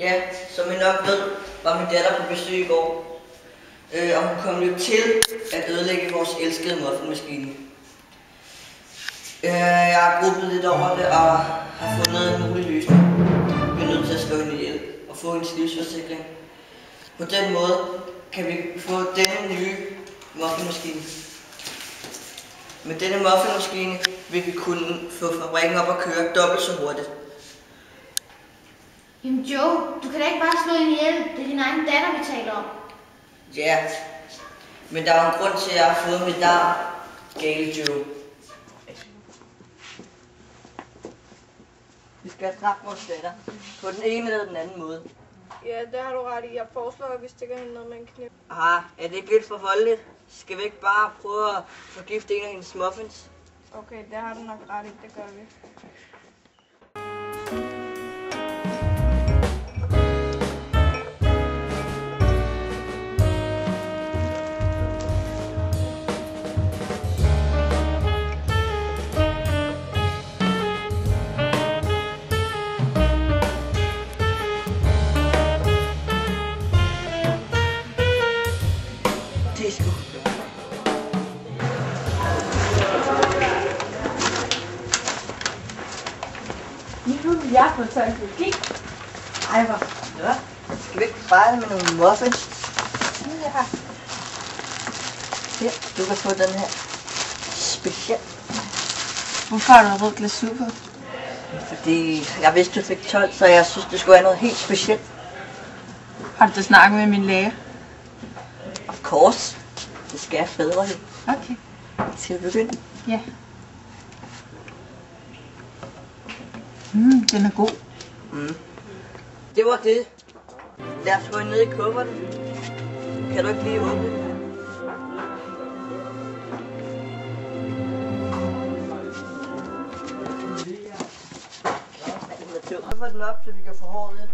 Ja, som I nok ved, var min datter på besøg i går, og hun kom jo til at ødelægge vores elskede muffinmaskine. Jeg har grubbet lidt over det og har fundet en mulig løsning. Vi er nødt til at slå hende ihjel og få hendes livsforsikring. På den måde kan vi få denne nye muffinmaskine. Med denne muffinmaskine vil vi kunne få fabrikken op at køre dobbelt så hurtigt. Jamen Joe, du kan da ikke bare slå hende ihjel. Det er din egen datter, vi taler om. Ja, men der er en grund til, at jeg har fået mit navn, Gale Joe. Vi skal straffe vores datter på den ene eller den anden måde. Ja, det har du ret i. Jeg foreslår, at vi stikker hende ned med en kniv. Er det ikke lidt for voldeligt? Skal vi ikke bare prøve at forgifte en af hendes muffins? Okay, det har du nok ret i. Det gør vi. Nu vil jeg få taget en kig. Ej, hvor flot. Skal vi ikke fejre med nogle muffins? Ja. Her, du kan få den her speciel. Hvorfor har du rød glasur på? Fordi jeg vidste, du fik 12, så jeg synes, det skulle være noget helt specielt. Har du da snakket med min læge? Of course. Det skal jeg fædre helt. Okay. Skal vi begynde? Ja. Den er god. Det var det. Lad os gå ned i kufferten. Kan du ikke lige åbne den? Kuffer den op, så vi kan få håret ind.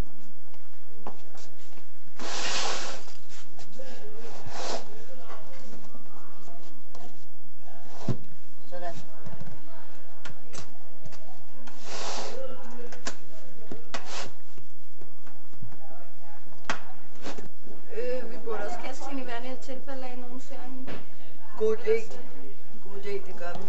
Sådan. Vi burde også kaste hende i vandet i tilfælde af, nogen ser hende. God idé. God idé, det gør vi.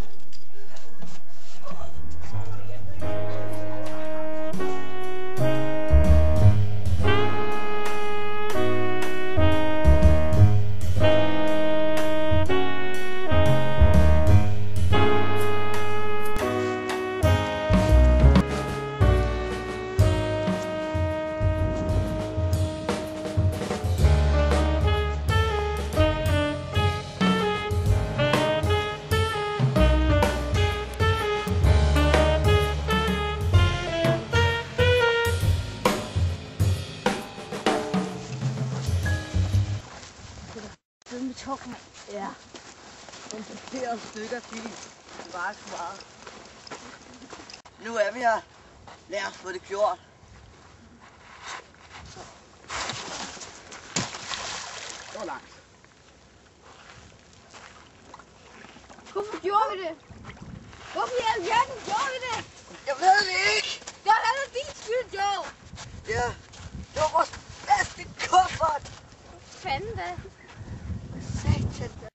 Ja. Den forkerte stykker fint. Det var ikke meget. Nu er vi her. Lad os få det gjort. Det var langt. Hvorfor gjorde vi det? Hvorfor i alverden gjorde vi det? Jeg ved det ikke. Det var da din skyld, Joe. Ja, det var vores bedste kuffert. Fanden da. Satan da.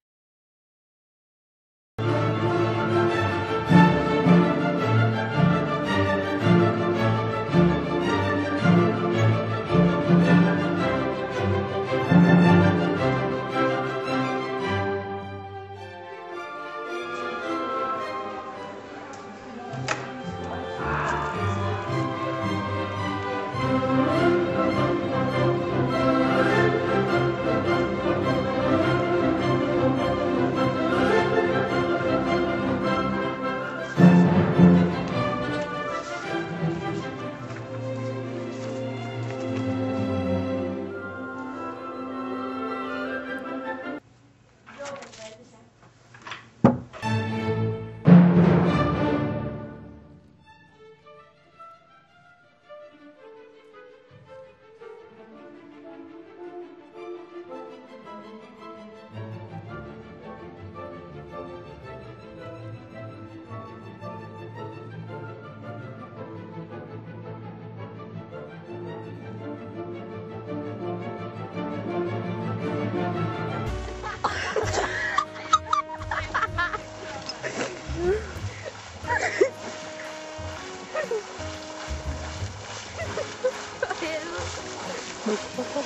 Hvorfor